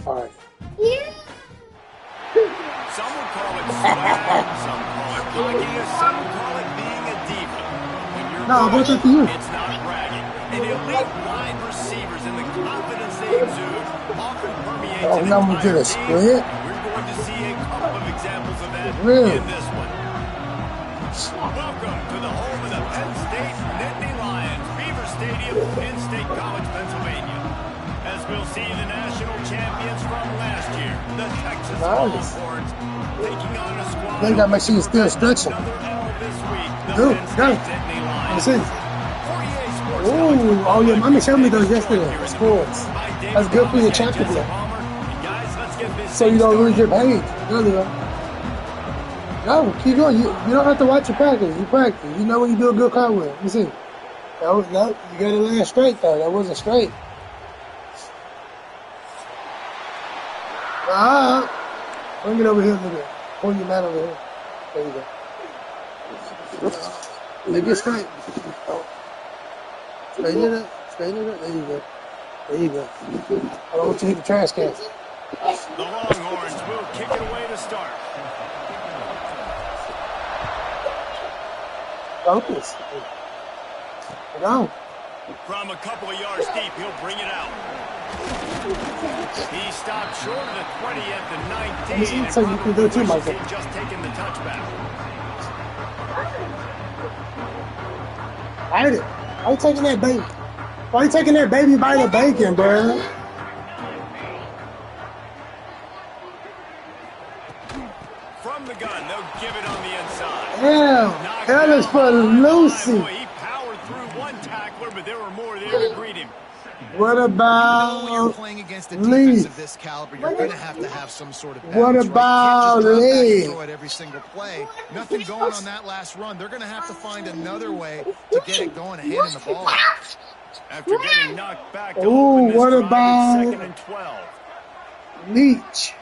All right. Yeah. Some would call it swag, some call it cocky, some would call it being a diva. When you're good, it's not bragging. And elite wide receivers and the confidence they exude often permeates an entire team. We're going to see a couple of examples of that in this one. Welcome to the home of the Penn State Nittany Lions, Beaver Stadium, Penn State College, Pennsylvania. As we'll see the national champions from last year, the Texas Longhorns, taking on a squad. They got to make sure you're still stretching. Go. Let's see. Oh, your mommy showed me those yesterday. Sports. That's good for your chapter block. So you don't lose your page. There you go. No, keep going. You don't have to watch your practice. You practice. You know when you do a good cartwheel. Let me see. No, you got to land straight, though. That wasn't straight. Bring it over here a little bit. Pull your mat over here. There you go. Make it straight. Straighten it up. Straighten it up. There you go. There you go. I don't want you to hit the trash can. The Longhorns will kick it away to start. Focus. Get on. From a couple of yards deep, he'll bring it out. He stopped short of the 20 at the 19. So you can do it too, Michael. Just taking the touchback. Hide it. Why you taking that baby? Why you taking that baby bite of bacon, bro? From the gun, they'll give it on the inside. Yeah, that is for Lucy. He powered through one tackler, but there were more there to greet him. What about when you're playing against a defense of this caliber, you're going to have some sort of balance, what about Lee? Throw it every single play. Nothing going on that last run. They're going to have to find another way to get it going and handing the ball. After getting knocked back, what about 2nd and 12? Leach?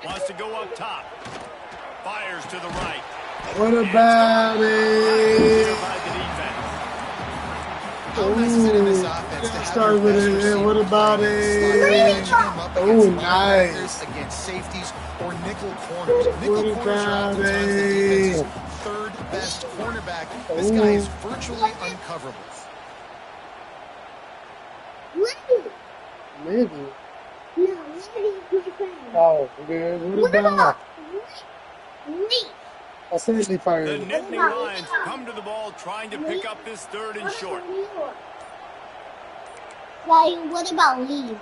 Wants to go up top. Fires to the right. What about it? Start with it. What about it? Oh, nice. Against safeties or nickel corners. Nickel corners are oftentimes the defense's third best cornerback. This guy is virtually uncoverable. Maybe. Oh, good. What about? I said they fired. The Nittany Lions come to the ball trying to pick up this 3rd and short. What about Lee?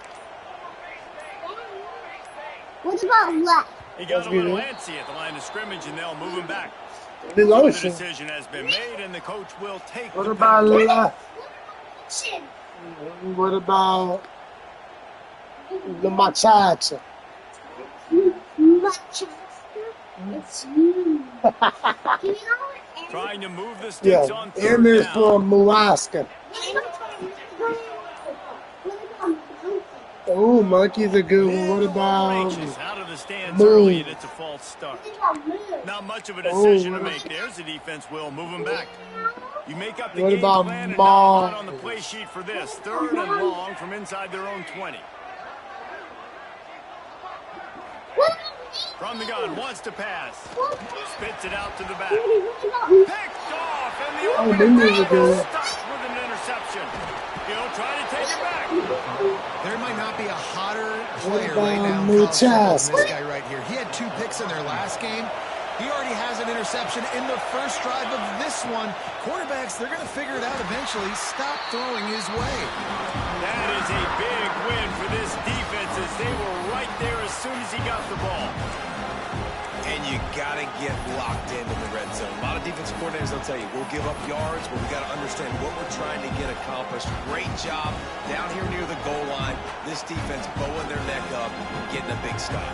What about left? He got a little antsy at the line of scrimmage, and they'll move him back. The decision has been made, and the coach will take what about left? What about the machacha? Trying to move the sticks on 3rd and there's from Muaska. Oh, monkey's a good one. What about out of the stands early, and it's a false start. Not much of a decision to make. There's the defense will move him back. You make up the game plan and not on the play sheet for this. 3rd and long from inside their own 20. From the gun, wants to pass. Spits it out to the back. Picked off, and the opening stopped with an interception. He'll try to take it back. There might not be a hotter player right now than this guy right here. He had 2 picks in their last game. He already has an interception in the first drive of this one. Quarterbacks, they're going to figure it out eventually. Stop throwing his way. That is a big win for this defense as they were right there as soon as he got the ball. And you got to get locked into the red zone. A lot of defensive coordinators will tell you, we'll give up yards, but we got to understand what we're trying to get accomplished. Great job down here near the goal line. This defense bowing their neck up, getting a big stop.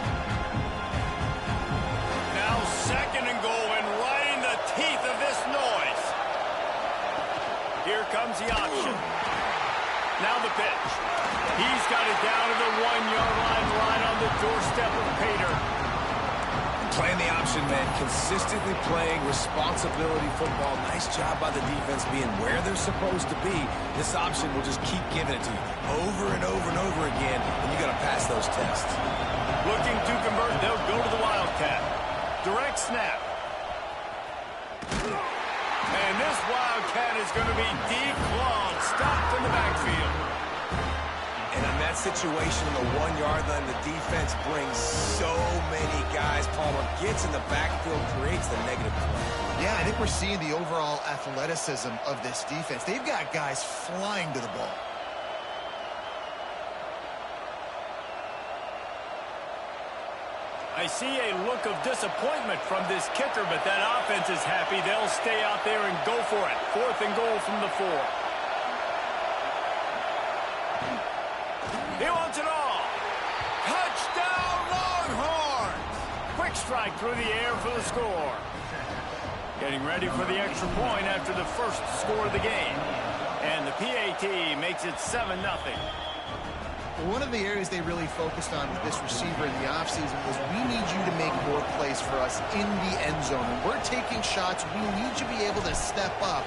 Now 2nd and goal, and right in the teeth of this noise. Here comes the option. Now the pitch. He's got it down to the 1-yard line, right on the doorstep of Pater. Playing the option, man. Consistently playing responsibility football. Nice job by the defense being where they're supposed to be. This option will just keep giving it to you over and over and over again, and you got to pass those tests. Looking to convert, they'll go to the Wildcat. Direct snap. And this Wildcat is going to be declawed, stopped in the backfield. And in that situation, the 1 yard line, the defense brings so many guys. Palmer gets in the backfield, creates the negative play. Yeah, I think we're seeing the overall athleticism of this defense. They've got guys flying to the ball. I see a look of disappointment from this kicker, but that offense is happy. They'll stay out there and go for it. 4th and goal from the 4. He wants it all. Touchdown, Longhorns! Quick strike through the air for the score. Getting ready for the extra point after the first score of the game. And the PAT makes it 7-0. One of the areas they really focused on with this receiver in the offseason was we need you to make more plays for us in the end zone. When we're taking shots, we need you to be able to step up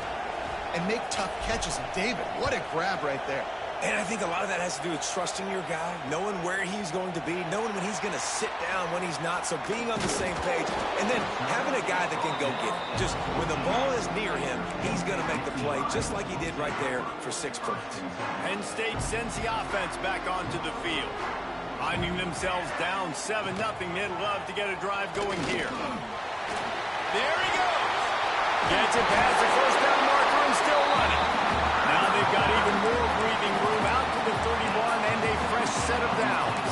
and make tough catches. And David, what a grab right there. And I think a lot of that has to do with trusting your guy, knowing where he's going to be, knowing when he's going to sit down, when he's not. So being on the same page, and then having a guy that can go get it. Just when the ball is near him, he's going to make the play, just like he did right there for 6 points. Penn State sends the offense back onto the field. Finding themselves down 7-0, they'd love to get a drive going here. There he goes. Gets it past the first down marker and still running. Now they've got even more breathing room out to the 31 and a fresh set of downs.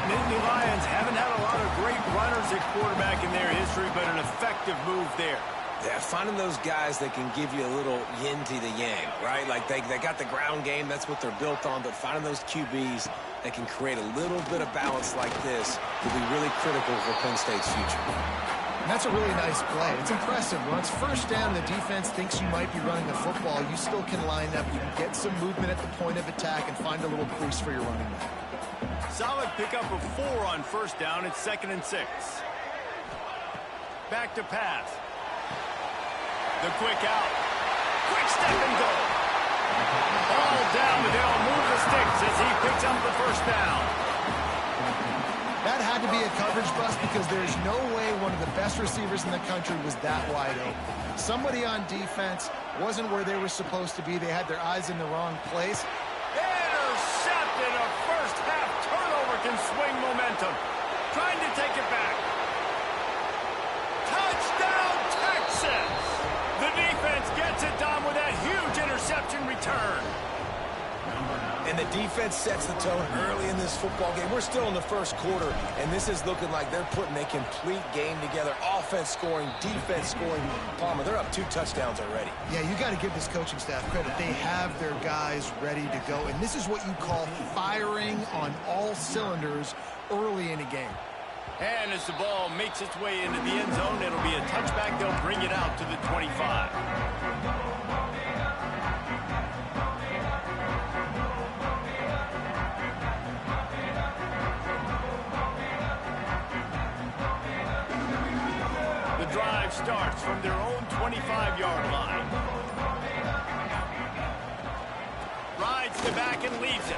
Nittany Lions haven't had a lot of great runners at quarterback in their history, but an effective move there. Yeah, finding those guys that can give you a little yin to the yang, right? Like they got the ground game, that's what they're built on, but finding those QBs that can create a little bit of balance like this will be really critical for Penn State's future. And that's a really nice play. It's impressive. When it's first down, the defense thinks you might be running the football. You still can line up. You can get some movement at the point of attack and find a little crease for your running back. Solid pickup of 4 on first down. It's 2nd and 6. Back to pass. The quick out. Quick step and go. Ball down, but they'll move the sticks as he picks up the first down. That had to be a coverage bust because there's no way one of the best receivers in the country was that wide open. Somebody on defense wasn't where they were supposed to be. They had their eyes in the wrong place. Intercepted. A first half turnover can swing momentum. Trying to take it back. Touchdown, Texas! The defense gets it done with that huge interception return. And the defense sets the tone early in this football game. We're still in the first quarter, and this is looking like they're putting a complete game together. Offense scoring, defense scoring. Palmer, they're up 2 touchdowns already. Yeah, you got to give this coaching staff credit. They have their guys ready to go, and this is what you call firing on all cylinders early in a game. And as the ball makes its way into the end zone, it'll be a touchback. They'll bring it out to the 25. Drive starts from their own 25-yard line. Rides the back and leaves it.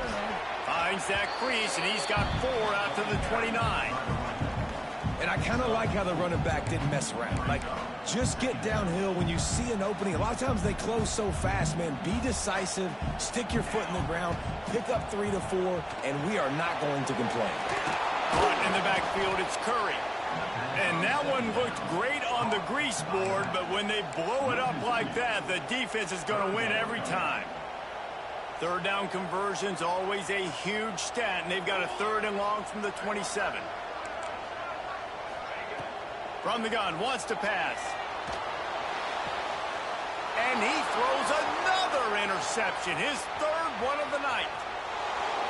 Finds that crease, and he's got 4 out to the 29. And I kind of like how the running back didn't mess around. Like, just get downhill when you see an opening. A lot of times they close so fast, man. Be decisive, stick your foot in the ground, pick up 3 to 4, and we are not going to complain. Caught in the backfield, it's Curry. And that one looked great on the grease board, but when they blow it up like that, the defense is going to win every time. 3rd down conversion's always a huge stat, and they've got a 3rd and long from the 27. From the gun, wants to pass. And he throws another interception, his 3rd one of the night.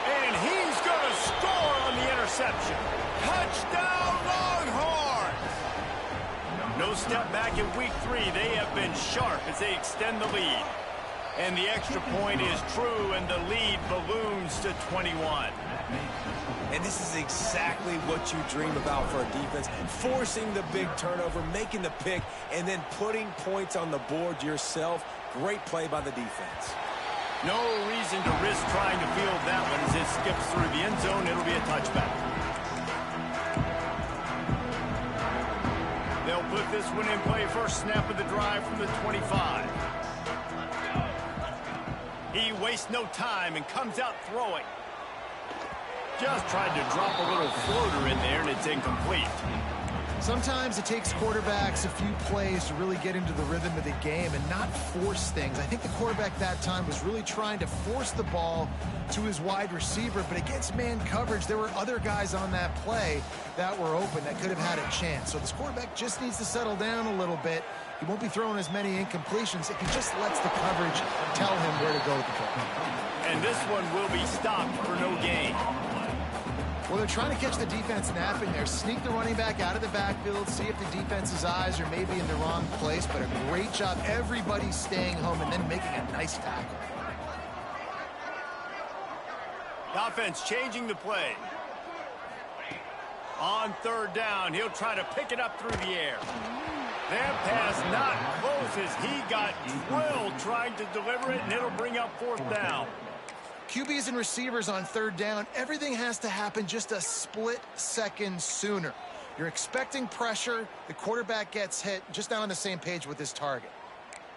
And he's going to score on the interception. Touchdown, Longhorns! No step back in week 3. They have been sharp as they extend the lead. And the extra point is true, and the lead balloons to 21. And this is exactly what you dream about for a defense. Forcing the big turnover, making the pick, and then putting points on the board yourself. Great play by the defense. No reason to risk trying to field that one as it skips through the end zone. It'll be a touchback. They'll put this one in play first snap of the drive from the 25. He wastes no time and comes out throwing. Just tried to drop a little floater in there, and it's incomplete. Sometimes it takes quarterbacks a few plays to really get into the rhythm of the game and not force things. I think the quarterback that time was really trying to force the ball to his wide receiver, but against man coverage, there were other guys on that play that were open that could have had a chance. So this quarterback just needs to settle down a little bit. He won't be throwing as many incompletions if he just lets the coverage tell him where to go with the ball. And this one will be stopped for no gain. Well, they're trying to catch the defense napping there. Sneak the running back out of the backfield, see if the defense's eyes are maybe in the wrong place, but a great job. Everybody's staying home and then making a nice tackle. The offense changing the play. On third down, he'll try to pick it up through the air. That pass not close as he got drilled trying to deliver it, and it'll bring up fourth down. QBs and receivers on third down, everything has to happen just a split second sooner. You're expecting pressure, the quarterback gets hit, just not on the same page with his target.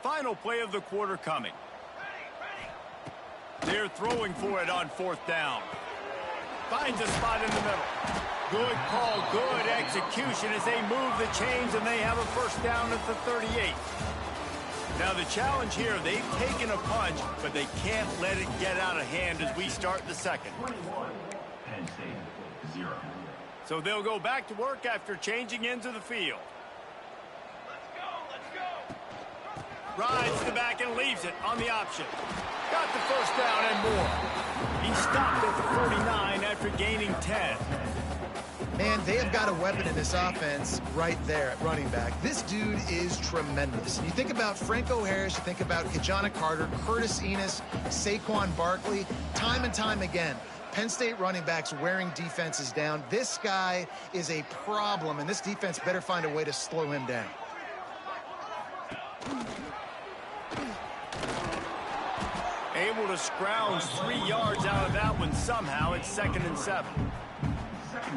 Final play of the quarter coming. They're throwing for it on fourth down. Finds a spot in the middle. Good call, good execution as they move the chains, and they have a first down at the 38. Now the challenge here, they've taken a punch, but they can't let it get out of hand as we start the second. So they'll go back to work after changing into the field. Rides the back and leaves it on the option. Got the first down and more. He stopped at the 49 after gaining 10. Man, they have got a weapon in this offense right there at running back. This dude is tremendous. You think about Franco Harris, you think about Kajana Carter, Curtis Enos, Saquon Barkley, time and time again. Penn State running backs wearing defenses down. This guy is a problem, and this defense better find a way to slow him down. Able to scrounge 3 yards out of that one somehow. It's 2nd and 7.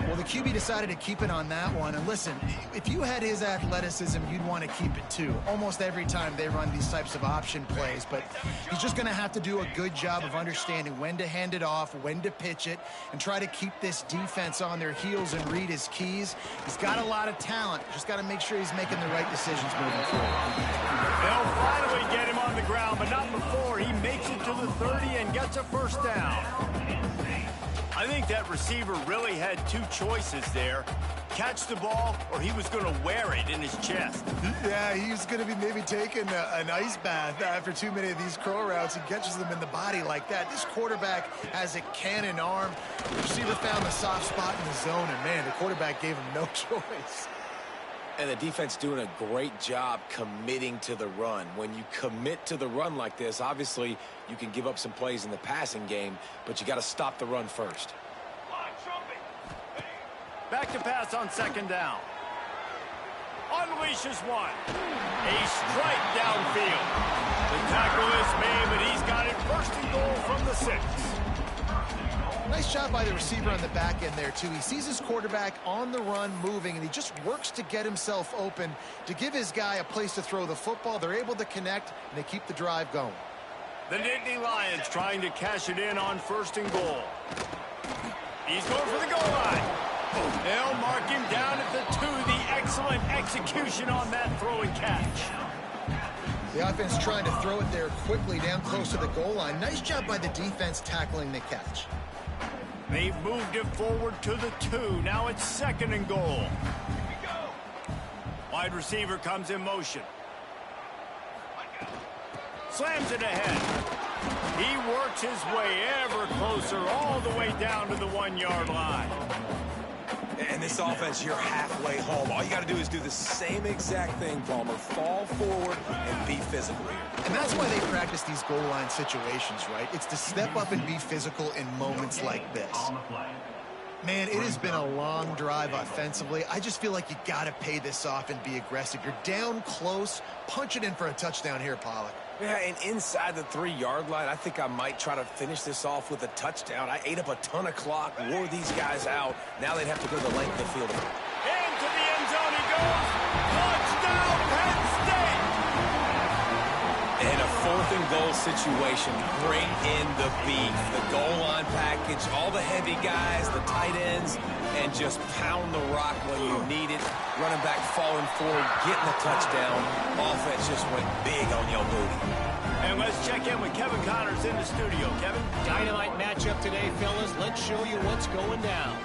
Well, the QB decided to keep it on that one. And listen, if you had his athleticism, you'd want to keep it too. Almost every time they run these types of option plays. But he's just going to have to do a good job of understanding when to hand it off, when to pitch it, and try to keep this defense on their heels and read his keys. He's got a lot of talent. Just got to make sure he's making the right decisions moving forward. They'll finally get him on the ground, but not before he makes it to the 30 and gets a first down. I think that receiver really had two choices there. Catch the ball, or he was going to wear it in his chest. Yeah, he was going to be maybe taking an ice bath after too many of these curl routes. He catches them in the body like that. This quarterback has a cannon arm. The receiver found the soft spot in the zone, and man, the quarterback gave him no choice. And the defense doing a great job committing to the run. When you commit to the run like this, obviously you can give up some plays in the passing game, but you got to stop the run first. Back to pass on 2nd down. Unleashes one. A strike downfield. The tackle is made, but he's got it 1st and goal from the 6. Nice job by the receiver on the back end there, too. He sees his quarterback on the run moving, and he just works to get himself open to give his guy a place to throw the football. They're able to connect, and they keep the drive going. The Nittany Lions trying to cash it in on 1st and goal. He's going for the goal line. They'll mark him down at the 2. The excellent execution on that throw and catch. The offense trying to throw it there quickly down close to the goal line. Nice job by the defense tackling the catch. They've moved it forward to the 2. Now it's 2nd and goal. Wide receiver comes in motion. Slams it ahead. He works his way ever closer all the way down to the 1-yard line. And this offense, you're halfway home. All you got to do is do the same exact thing, Palmer. Fall forward and be physical here. And that's why they practice these goal line situations, right? It's to step up and be physical in moments like this. Man, it has been a long drive offensively. I just feel like you got to pay this off and be aggressive. You're down close. Punch it in for a touchdown here, Pollock. Yeah, and inside the 3-yard line, I think I might try to finish this off with a touchdown. I ate up a ton of clock, wore these guys out. Now they'd have to go the length of the field. Into the end zone he goes. Touchdown, Penn State! In a 4th and goal situation, bring in the beef, the goal line package, all the heavy guys, the tight ends, and just pound the rock when you need it. Running back falling forward, getting the touchdown. Offense just went big on your booty. And let's check in with Kevin Connors in the studio. Kevin? Dynamite matchup today, fellas. Let's show you what's going down.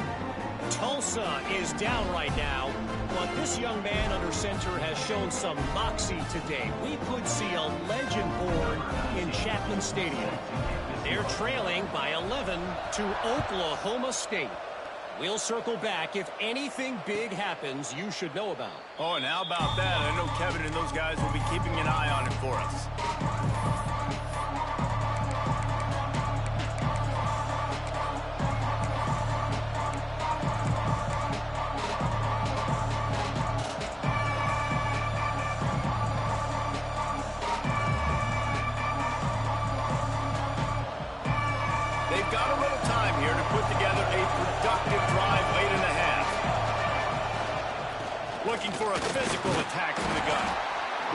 Tulsa is down right now, but this young man under center has shown some moxie today. We could see a legend born in Chapman Stadium. They're trailing by 11 to Oklahoma State. We'll circle back if anything big happens you should know about. Oh, and how about that? I know Kevin and those guys will be keeping an eye on it for us. They've got a little time here to put together a productive drive late in the half. Looking for a physical attack from the gun.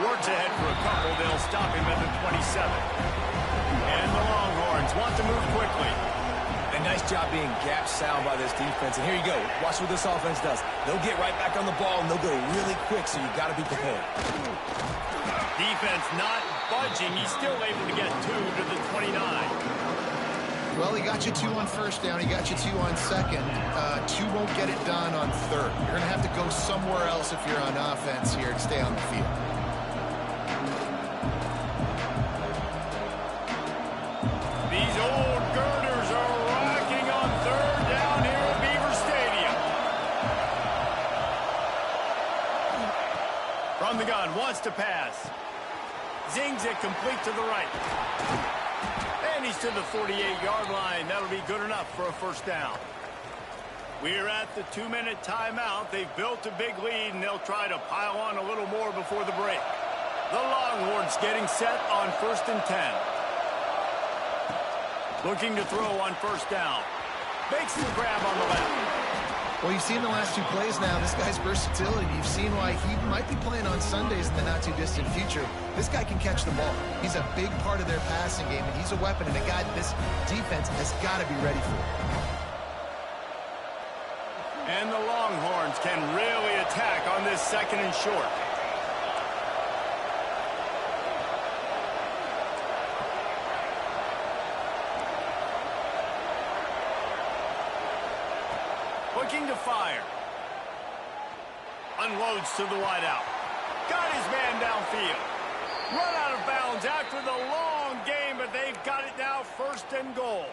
Works ahead for a couple. They'll stop him at the 27. And the Longhorns want to move quickly. A nice job being gap sound by this defense. And here you go. Watch what this offense does. They'll get right back on the ball, and they'll go really quick, so you've got to be prepared. Defense not budging. He's still able to get 2 to the 29. Well, he got you 2 on first down. He got you 2 on second. 2 won't get it done on third. You're going to have to go somewhere else if you're on offense here to stay on the field. These old girders are rocking on third down here at Beaver Stadium. From the gun, wants to pass. Zings it complete to the right. And he's to the 48-yard line. That'll be good enough for a first down. We're at the 2-minute timeout. They've built a big lead, and they'll try to pile on a little more before the break. The Longhorns getting set on 1st and 10. Looking to throw on first down. Makes the grab on the left. Well, you've seen the last 2 plays now. This guy's versatility. You've seen why he might be playing on Sundays in the not-too-distant future. This guy can catch the ball. He's a big part of their passing game, and he's a weapon and a guy that this defense has got to be ready for. And the Longhorns can really attack on this 2nd and short. Looking to fire. Unloads to the wideout. Got his man downfield. Run out of bounds after the long game, but they've got it now 1st and goal.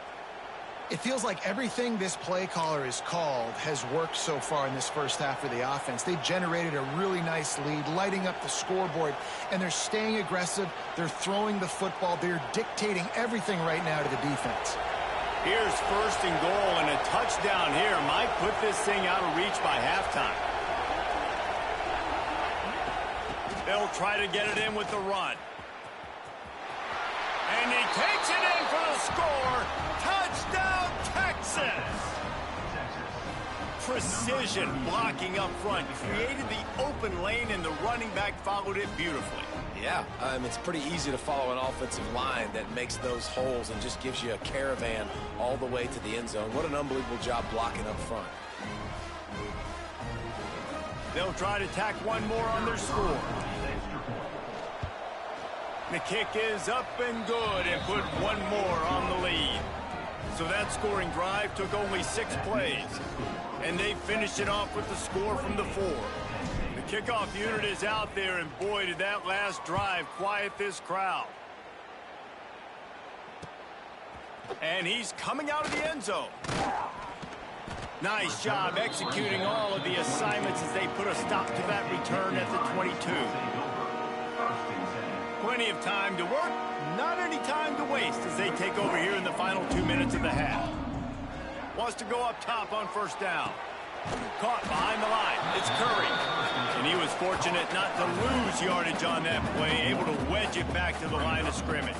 It feels like everything this play caller has called has worked so far in this first half for the offense. They've generated a really nice lead, lighting up the scoreboard, and they're staying aggressive. They're throwing the football. They're dictating everything right now to the defense. Here's 1st and goal, and a touchdown here might put this thing out of reach by halftime. They'll try to get it in with the run. And he takes it in for the score. Touchdown, Texas! Precision blocking up front. Created the open lane, and the running back followed it beautifully. Yeah, it's pretty easy to follow an offensive line that makes those holes and just gives you a caravan all the way to the end zone. What an unbelievable job blocking up front. They'll try to tack one more on their score. The kick is up and good and put one more on the lead. So that scoring drive took only 6 plays. And they finished it off with the score from the 4. The kickoff unit is out there, and boy, did that last drive quiet this crowd. And he's coming out of the end zone. Nice job executing all of the assignments as they put a stop to that return at the 22. Plenty of time to work, not any time to waste as they take over here in the final 2 minutes of the half. Wants to go up top on first down. Caught behind the line. It's Curry. And he was fortunate not to lose yardage on that play, able to wedge it back to the line of scrimmage.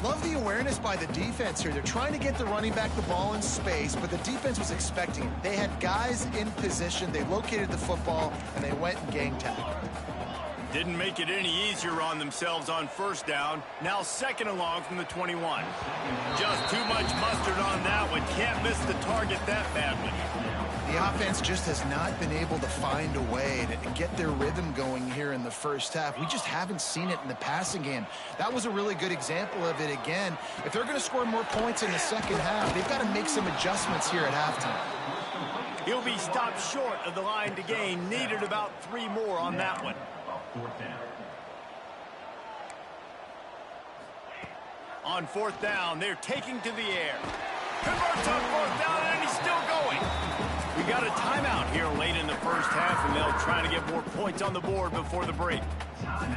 Love the awareness by the defense here. They're trying to get the running back the ball in space, but the defense was expecting it. They had guys in position. They located the football, and they went and gang tagged. Didn't make it any easier on themselves on first down. Now second along from the 21. Just too much mustard on that one. Can't miss the target that badly. The offense just has not been able to find a way to get their rhythm going here in the first half. We just haven't seen it in the passing game. That was a really good example of it again. If they're going to score more points in the second half, they've got to make some adjustments here at halftime. He'll be stopped short of the line to gain. Needed about 3 more on that one. On fourth down, they're taking to the air. Converts on fourth down, and he's still going. We got a timeout here late in the first half, and they'll try to get more points on the board before the break.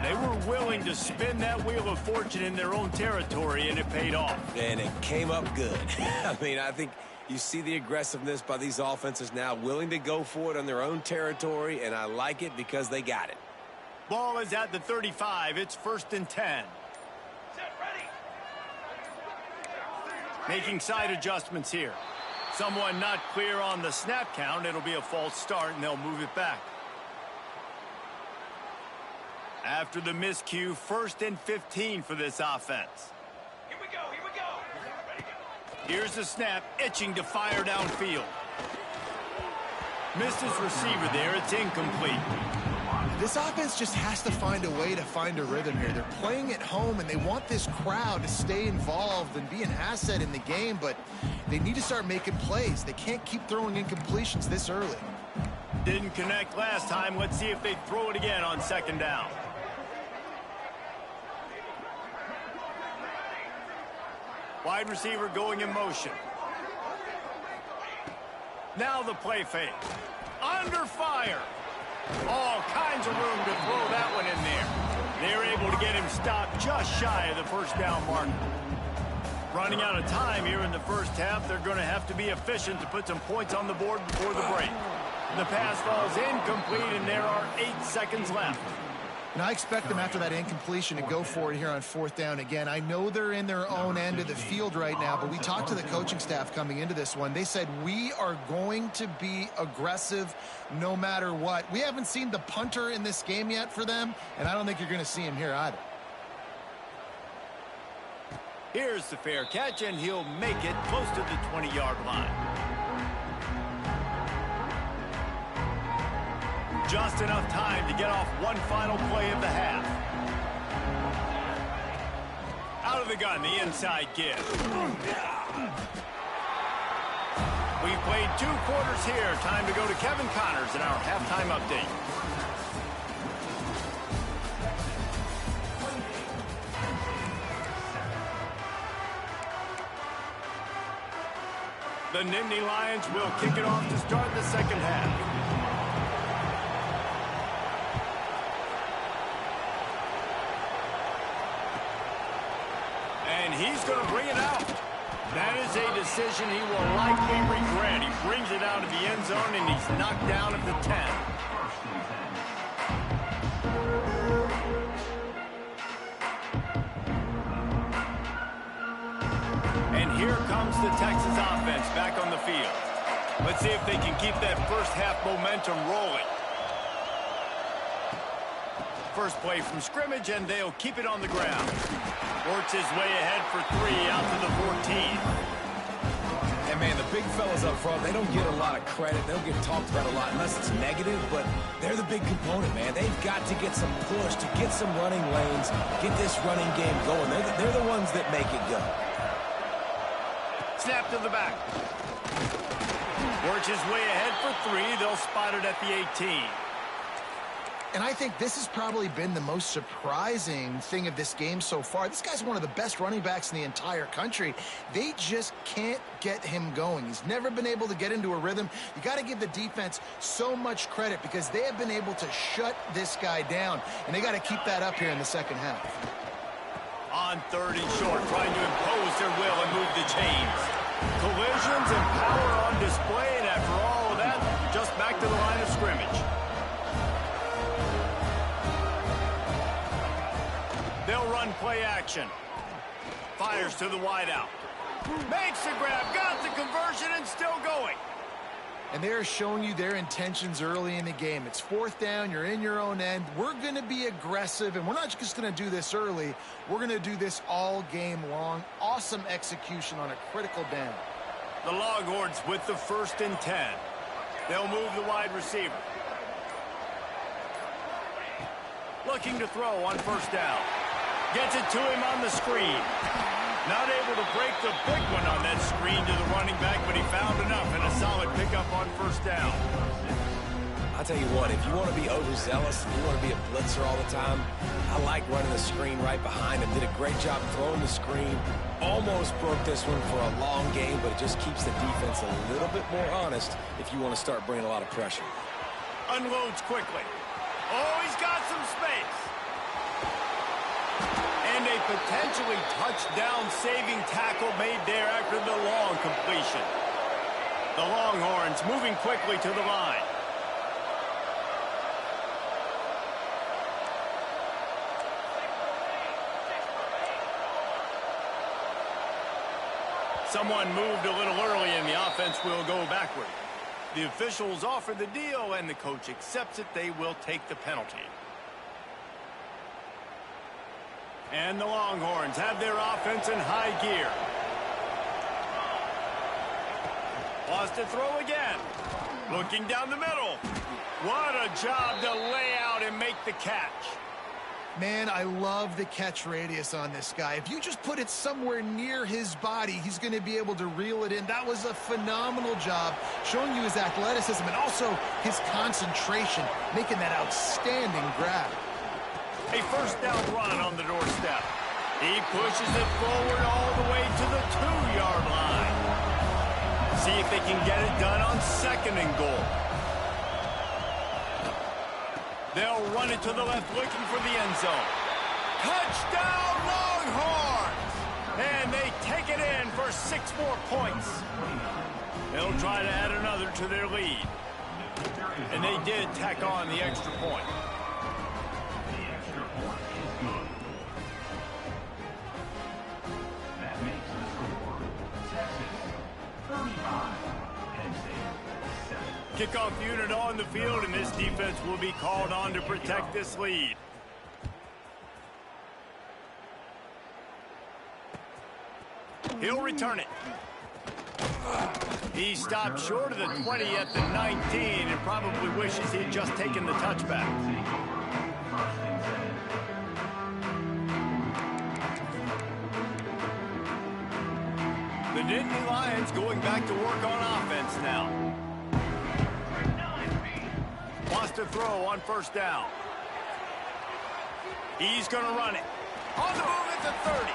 They were willing to spin that wheel of fortune in their own territory, and it paid off. And it came up good. I mean, I think you see the aggressiveness by these offenses now, willing to go for it on their own territory, and I like it because they got it. Ball is at the 35. It's 1st and 10. Making side adjustments here. Someone not clear on the snap count. It'll be a false start, and they'll move it back. After the miscue, 1st and 15 for this offense. Here we go, here we go. Here's the snap, itching to fire downfield. Missed his receiver there. It's incomplete. This offense just has to find a way to find a rhythm here. They're playing at home, and they want this crowd to stay involved and be an asset in the game, but they need to start making plays. They can't keep throwing incompletions this early. Didn't connect last time. Let's see if they throw it again on second down. Wide receiver going in motion. Now the play fake. Under fire. All kinds of room to throw that one in there. They're able to get him stopped just shy of the first down mark. Running out of time here in the first half. They're going to have to be efficient to put some points on the board before the break. The pass falls incomplete, and there are 8 seconds left. And I expect them after that incompletion to go for it here on fourth down again. I know they're in their own end of the field right now, but we talked to the coaching staff coming into this one. They said, we are going to be aggressive no matter what. We haven't seen the punter in this game yet for them, and I don't think you're going to see him here either. Here's the fair catch, and he'll make it close to the 20-yard line. Just enough time to get off one final play of the half. Out of the gun, the inside give. We've played 2 quarters here. Time to go to Kevin Connors in our halftime update. The Nittany Lions will kick it off to start the second half. And he's going to bring it out. That is a decision he will likely regret. He brings it out of the end zone, and he's knocked down at the 10. And here comes the Texas offense back on the field. Let's see if they can keep that first half momentum rolling. First play from scrimmage, and they'll keep it on the ground. Works his way ahead for 3 out to the 14. And, man, the big fellas up front, they don't get a lot of credit. They don't get talked about a lot unless it's negative, but they're the big component, man. They've got to get some push, to get some running lanes, get this running game going. They're the ones that make it go. Snap to the back. Works his way ahead for 3. They'll spot it at the 18. And I think this has probably been the most surprising thing of this game so far. This guy's one of the best running backs in the entire country. They just can't get him going. He's never been able to get into a rhythm. You got to give the defense so much credit because they have been able to shut this guy down. And they got to keep that up here in the second half. On 3rd and short, trying to impose their will and move the chains. Collisions and power on display, and after all of that, just back to the line of scrimmage. They'll run play action. Fires to the wideout. Makes the grab, got the conversion, and still going. And they're showing you their intentions early in the game. It's 4th down, you're in your own end. We're going to be aggressive, and we're not just going to do this early. We're going to do this all game long. Awesome execution on a critical down. The Longhorns with the 1st and 10. They'll move the wide receiver. Looking to throw on 1st down. Gets it to him on the screen. Not able to break the big one on that screen to the running back, but he found enough and a solid pickup on 1st down. I'll tell you what, if you want to be overzealous, if you want to be a blitzer all the time, I like running the screen right behind him. Did a great job throwing the screen. Almost broke this one for a long game, but it just keeps the defense a little bit more honest if you want to start bringing a lot of pressure. Unloads quickly. Oh, he's got some space. And a potentially touchdown-saving tackle made there after the long completion. The Longhorns moving quickly to the line. Someone moved a little early and the offense will go backward. The officials offer the deal and the coach accepts it. They will take the penalty. And the Longhorns have their offense in high gear. Wants to throw again. Looking down the middle. What a job to lay out and make the catch. Man, I love the catch radius on this guy. If you just put it somewhere near his body, he's going to be able to reel it in. That was a phenomenal job, showing you his athleticism and also his concentration, making that outstanding grab. A 1st down run on the doorstep. He pushes it forward all the way to the 2-yard line. See if they can get it done on 2nd and goal. They'll run it to the left, looking for the end zone. Touchdown, Longhorns! And they take it in for 6 more points. They'll try to add another to their lead. And they did tack on the extra point. Kickoff unit on the field, and this defense will be called on to protect this lead. He'll return it. He stopped short of the 20 at the 19 and probably wishes he had just taken the touchback. The Nittany Lions going back to work on offense now. Wants to throw on 1st down. He's going to run it. On the move at the 30.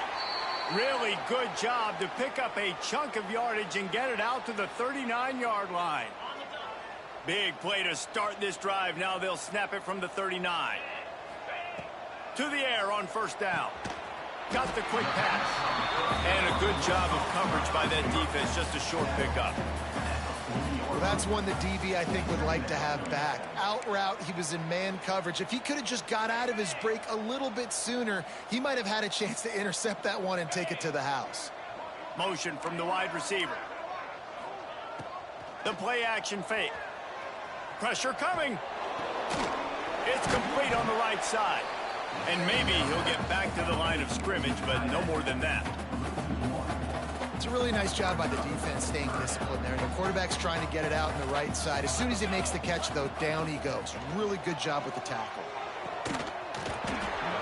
Really good job to pick up a chunk of yardage and get it out to the 39-yard line. Big play to start this drive. Now they'll snap it from the 39. To the air on 1st down. Got the quick pass. And a good job of coverage by that defense. Just a short pickup. Well, that's one that DB, I think, would like to have back. Out route, he was in man coverage. If he could have just got out of his break a little bit sooner, he might have had a chance to intercept that one and take it to the house. Motion from the wide receiver. The play action fake. Pressure coming. It's complete on the right side. And maybe he'll get back to the line of scrimmage, but no more than that. It's a really nice job by the defense staying disciplined there. The quarterback's trying to get it out on the right side. As soon as he makes the catch, though, down he goes. Really good job with the tackle.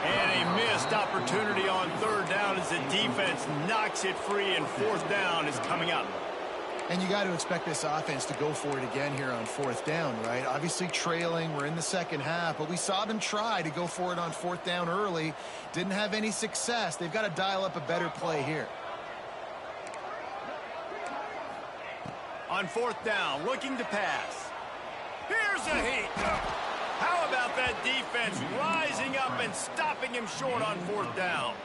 And a missed opportunity on 3rd down as the defense knocks it free, and 4th down is coming up. And you got to expect this offense to go for it again here on 4th down, right? Obviously trailing, we're in the second half, but we saw them try to go for it on 4th down early. Didn't have any success. They've got to dial up a better play here. On 4th down, looking to pass. Here's a heat. How about that defense rising up and stopping him short on 4th down?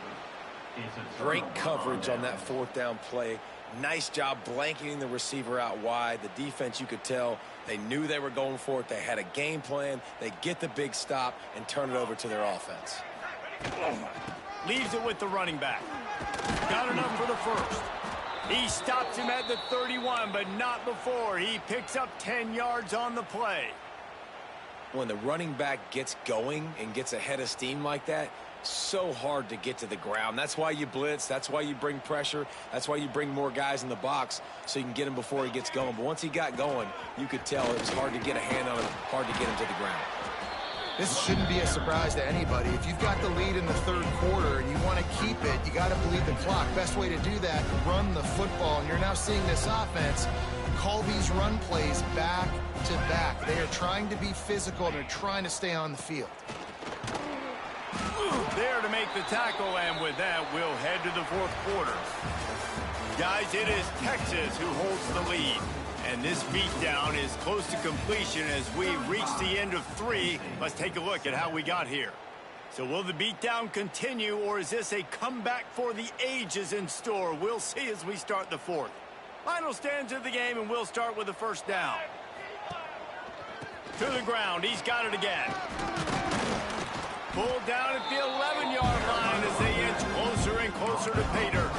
Great coverage on that 4th down play. Nice job blanketing the receiver out wide. The defense, you could tell, they knew they were going for it. They had a game plan. They get the big stop and turn it over to their offense. Leaves it with the running back. Got enough for the first. He stops him at the 31, but not before. He picks up 10 yards on the play. When the running back gets going and gets ahead of steam like that, so hard to get to the ground. That's why you blitz. That's why you bring pressure. That's why you bring more guys in the box so you can get him before he gets going. But once he got going, you could tell it was hard to get a hand on him, hard to get him to the ground. This shouldn't be a surprise to anybody. If you've got the lead in the 3rd quarter and you want to keep it, you got to bleed the clock. Best way to do that, run the football. And you're now seeing this offense call these run plays back to back. They are trying to be physical, and they're trying to stay on the field. There to make the tackle, and with that, we'll head to the 4th quarter. Guys, it is Texas who holds the lead. And this beatdown is close to completion as we reach the end of 3. Let's take a look at how we got here. So will the beatdown continue, or is this a comeback for the ages in store? We'll see as we start the 4th. Final stands of the game, and we'll start with the 1st down. To the ground, he's got it again. Pulled down at the 11-yard line as they inch closer and closer to pay dirt.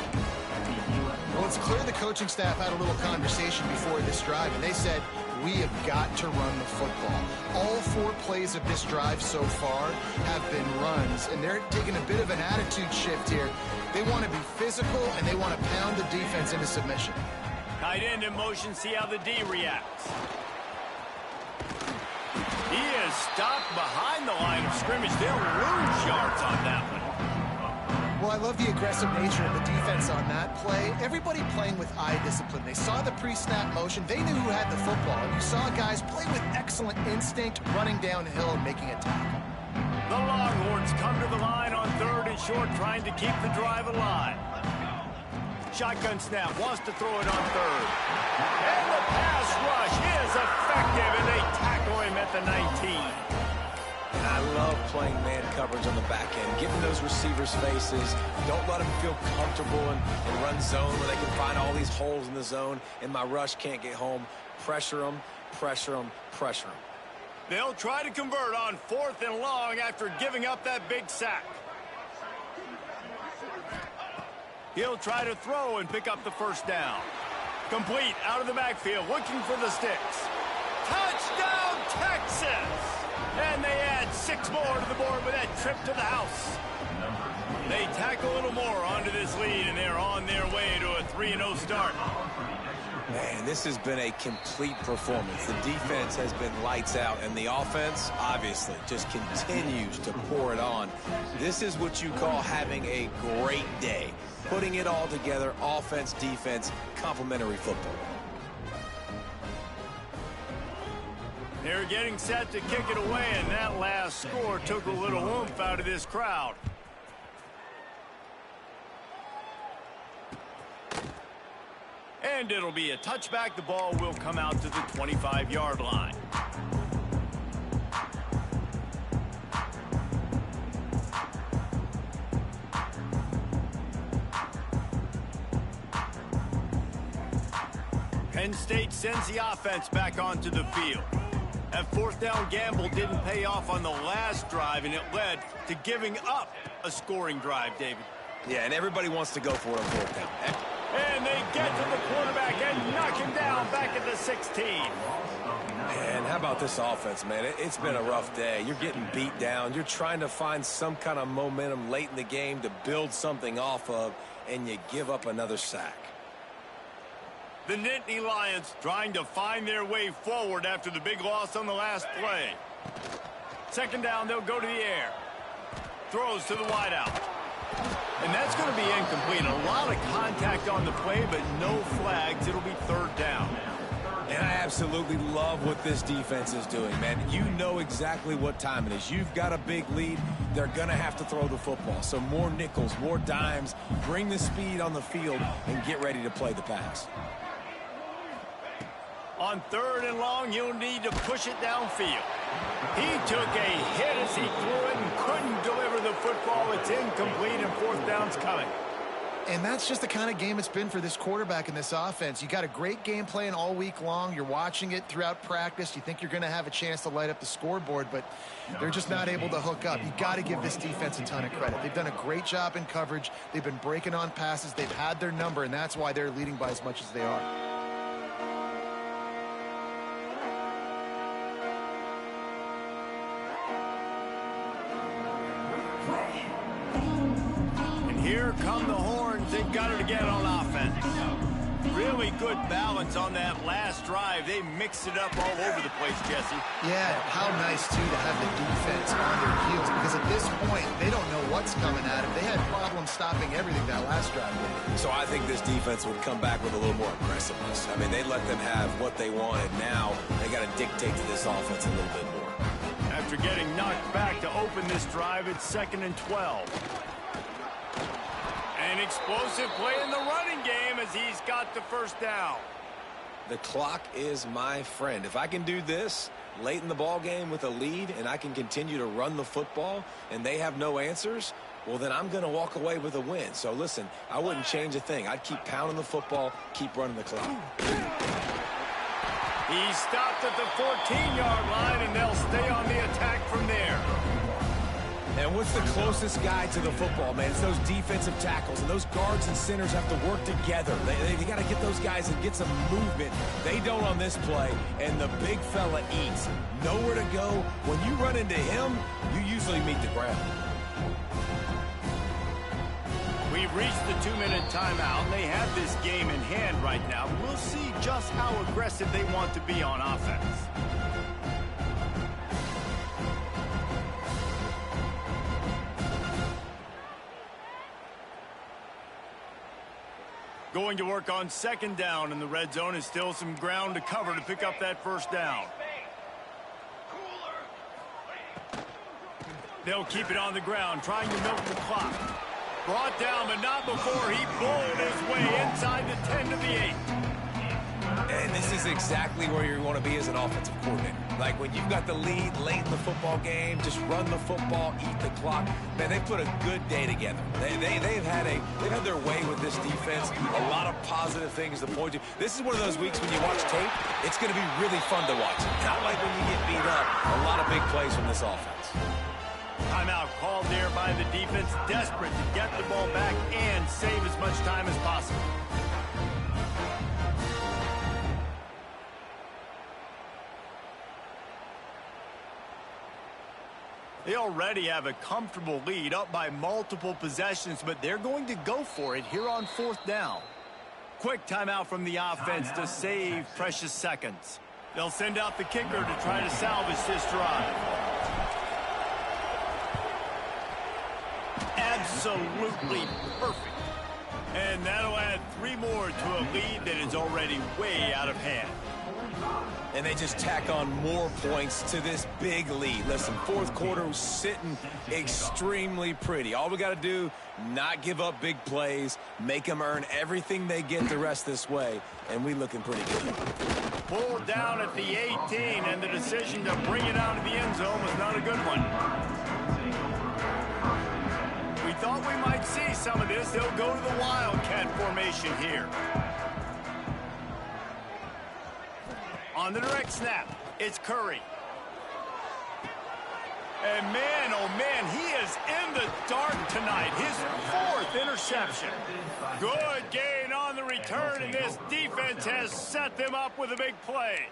Well, it's clear the coaching staff had a little conversation before this drive, and they said, we have got to run the football. All 4 plays of this drive so far have been runs, and they're taking a bit of an attitude shift here. They want to be physical, and they want to pound the defense into submission. Tight end in motion, see how the D reacts. He is stopped behind the line of scrimmage. They'll lose yards on that one. Well, I love the aggressive nature of the defense on that play. Everybody playing with eye discipline. They saw the pre-snap motion. They knew who had the football. And you saw guys play with excellent instinct, running downhill and making a tackle. The Longhorns come to the line on 3rd and short, trying to keep the drive alive. Shotgun snap, wants to throw it on 3rd. And the pass rush is effective, and they tackle him at the 19. And I love playing man coverage on the back end, getting those receivers' faces. Don't let them feel comfortable and run zone where they can find all these holes in the zone, and my rush can't get home. Pressure them, pressure them, pressure them. They'll try to convert on 4th and long after giving up that big sack. He'll try to throw and pick up the 1st down. Complete out of the backfield, looking for the sticks. Touchdown, Texas! And they add 6 more to the board with that trip to the house. They tack a little more onto this lead, and they're on their way to a 3-0 start. Man, this has been a complete performance. The defense has been lights out, and the offense, obviously, just continues to pour it on. This is what you call having a great day. Putting it all together, offense, defense, complementary football. They're getting set to kick it away, and that last score took a little oomph out of this crowd. And it'll be a touchback. The ball will come out to the 25-yard line. Penn State sends the offense back onto the field. That 4th down gamble didn't pay off on the last drive, and it led to giving up a scoring drive, David. Yeah, and everybody wants to go for it on 4th down. And they get to the quarterback and knock him down back at the 16. Man, how about this offense, man? It's been a rough day. You're getting beat down. You're trying to find some kind of momentum late in the game to build something off of, and you give up another sack. The Nittany Lions trying to find their way forward after the big loss on the last play. 2nd down, they'll go to the air. Throws to the wideout. And that's going to be incomplete. A lot of contact on the play, but no flags. It'll be third down. And I absolutely love what this defense is doing, man. You know exactly what time it is. You've got a big lead. They're going to have to throw the football. So more nickels, more dimes, bring the speed on the field, and get ready to play the pass. On third and long, you'll need to push it downfield. He took a hit as he threw it and couldn't deliver the football. It's incomplete, and fourth down's coming. And that's just the kind of game it's been for this quarterback in this offense. You got a great game plan all week long. You're watching it throughout practice. You think you're going to have a chance to light up the scoreboard, but they're just not able to hook up. You got to give this defense a ton of credit. They've done a great job in coverage. They've been breaking on passes. They've had their number, and that's why they're leading by as much as they are. Here come the horns. They've got it again on offense. Really good balance on that last drive. They mixed it up all over the place, Jesse. Yeah, how nice, too, to have the defense on their heels, because at this point, they don't know what's coming at them. They had problems stopping everything that last drive. So I think this defense would come back with a little more aggressiveness. I mean, they let them have what they wanted. Now they got to dictate to this offense a little bit more. After getting knocked back to open this drive, it's 2nd and 12. An explosive play in the running game as he's got the first down. The clock is my friend. If I can do this late in the ball game with a lead and I can continue to run the football and they have no answers, well, then I'm going to walk away with a win. So, listen, I wouldn't change a thing. I'd keep pounding the football, keep running the clock. He stopped at the 14-yard line, and they'll stay on the attack from there. And what's the closest guy to the football, man? It's those defensive tackles, and those guards and centers have to work together. They got to get those guys and get some movement. They don't on this play, and the big fella eats. Nowhere to go. When you run into him, you usually meet the ground. We've reached the 2-minute timeout, and they have this game in hand right now. We'll see just how aggressive they want to be on offense. Going to work on 2nd down in the red zone, and still some ground to cover to pick up that first down. They'll keep it on the ground, trying to milk the clock. Brought down, but not before he bowled his way inside the 10 to the 8. And this is exactly where you want to be as an offensive coordinator. Like when you've got the lead late in the football game, just run the football, eat the clock. Man, they put a good day together. They've had their way with this defense. A lot of positive things to point to. This is one of those weeks when you watch tape, it's going to be really fun to watch. Not like when you get beat up. A lot of big plays from this offense. Timeout called there by the defense, desperate to get the ball back and save as much time as possible. They already have a comfortable lead, up by multiple possessions, but they're going to go for it here on 4th down. Quick timeout from the offense to save precious seconds. They'll send out the kicker to try to salvage this drive. Absolutely perfect. And that'll add 3 more to a lead that is already way out of hand. And they just tack on more points to this big lead. Listen, 4th quarter was sitting extremely pretty. All we got to do, not give up big plays, make them earn everything they get the rest this way, and we looking pretty good. Pulled down at the 18, and the decision to bring it out of the end zone was not a good one. We thought we might see some of this. They'll go to the Wildcat formation here. On the direct snap, it's Curry. And man, oh man, he is in the dark tonight. His 4th interception. Good gain on the return, and this defense has set them up with a big play.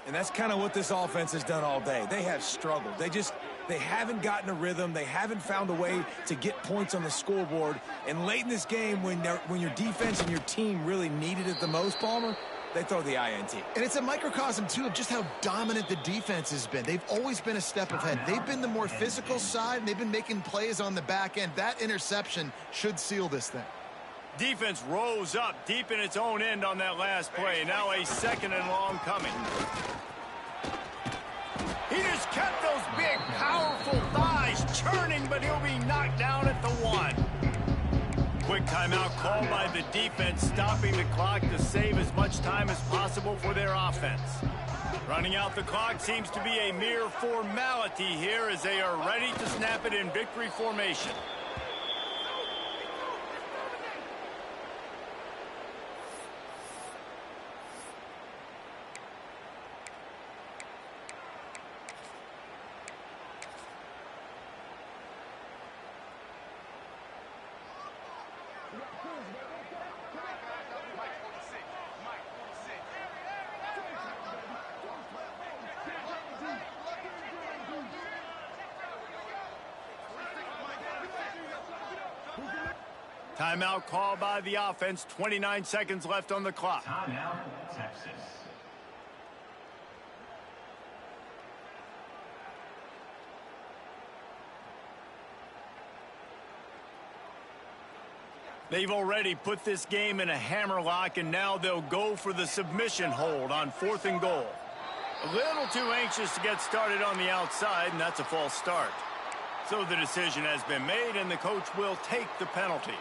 And that's kind of what this offense has done all day. They have struggled. They haven't gotten a rhythm. They haven't found a way to get points on the scoreboard. And late in this game, when your defense and your team really needed it the most, Palmer, they throw the INT. And it's a microcosm, too, of just how dominant the defense has been. They've always been a step ahead. They've been the more physical side, and they've been making plays on the back end. That interception should seal this thing. Defense rose up deep in its own end on that last play. Now a 2nd and long coming. He just kept those big, powerful thighs churning, but he'll be knocked down at the 1. Quick timeout called by the defense, stopping the clock to save as much time as possible for their offense. Running out the clock seems to be a mere formality here as they are ready to snap it in victory formation. Timeout called by the offense. 29 seconds left on the clock. Timeout, Texas. They've already put this game in a hammerlock, and now they'll go for the submission hold on 4th and goal. A little too anxious to get started on the outside, and that's a false start. So the decision has been made, and the coach will take the penalty.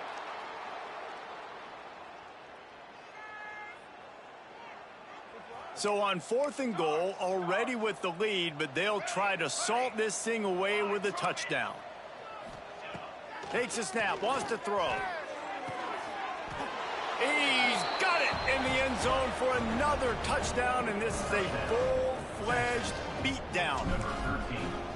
So on 4th and goal, already with the lead, but they'll try to salt this thing away with a touchdown. Takes a snap, wants to throw. He's got it in the end zone for another touchdown, and this is a full-fledged beatdown.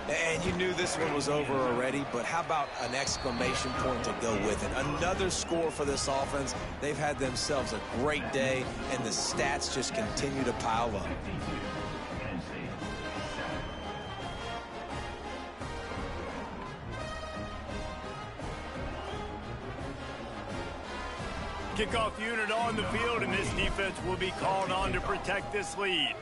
And you knew this one was over already, but how about an exclamation point to go with it? Another score for this offense. They've had themselves a great day, and the stats just continue to pile up. Kickoff unit on the field, and this defense will be called on to protect this lead.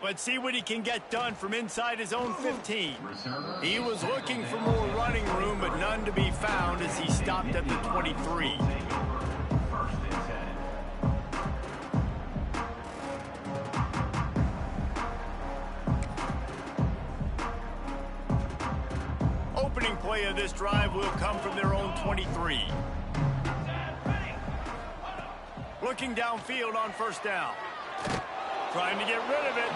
Let's see what he can get done from inside his own 15. He was looking for more running room, but none to be found as he stopped at the 23. Opening play of this drive will come from their own 23. Looking downfield on 1st down. Trying to get rid of it.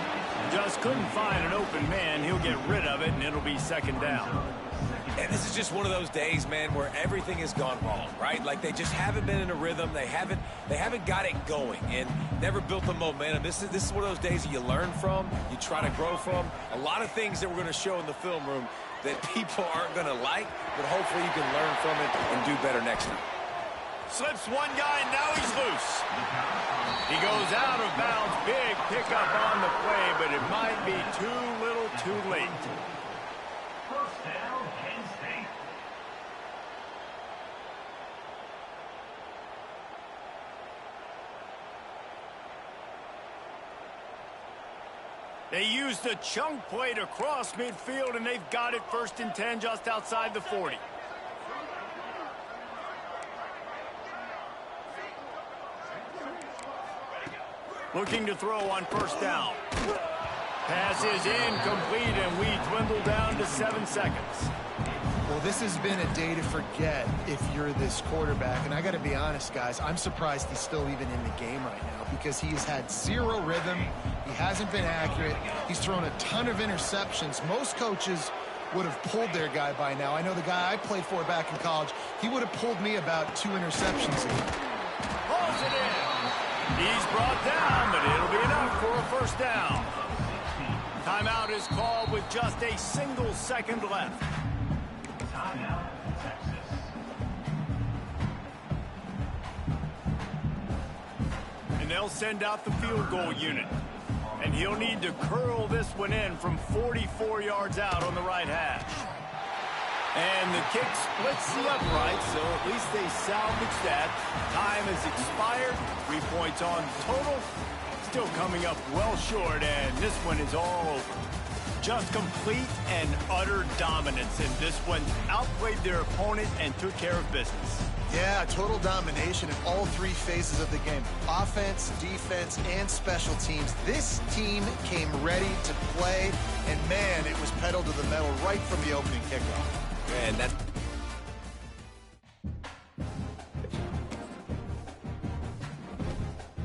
Just couldn't find an open man. He'll get rid of it, and it'll be 2nd down. And this is just one of those days, man, where everything has gone wrong, right? Like they just haven't been in a rhythm. They haven't got it going and never built the momentum. This is one of those days that you learn from, you try to grow from. A lot of things that we're going to show in the film room that people aren't going to like, but hopefully you can learn from it and do better next time. Slips one guy, and now he's loose. He goes out of bounds. Big pickup on the play, but it might be too little too late. 1st down, Penn State. They used the chunk play to cross midfield, and they've got it 1st and 10 just outside the 40. Looking to throw on 1st down. Pass is incomplete, and we dwindle down to 7 seconds. Well, this has been a day to forget if you're this quarterback. And I got to be honest, guys, I'm surprised he's still even in the game right now because he's had zero rhythm. He hasn't been accurate. He's thrown a ton of interceptions. Most coaches would have pulled their guy by now. I know the guy I played for back in college, he would have pulled me about 2 interceptions ago. Pulls it in. He's brought down, but it'll be enough for a 1st down. Timeout is called with just a single second left. Timeout, Texas. And they'll send out the field goal unit. And he'll need to curl this one in from 44 yards out on the right hash. And the kick splits the upright, so at least they salvaged that. Time has expired. 3 points on total. Still coming up well short, and this one is all over. Just complete and utter dominance, and this one outplayed their opponent and took care of business. Yeah, total domination in all 3 phases of the game. Offense, defense, and special teams. This team came ready to play, and man, it was pedal to the metal right from the opening kickoff. And that's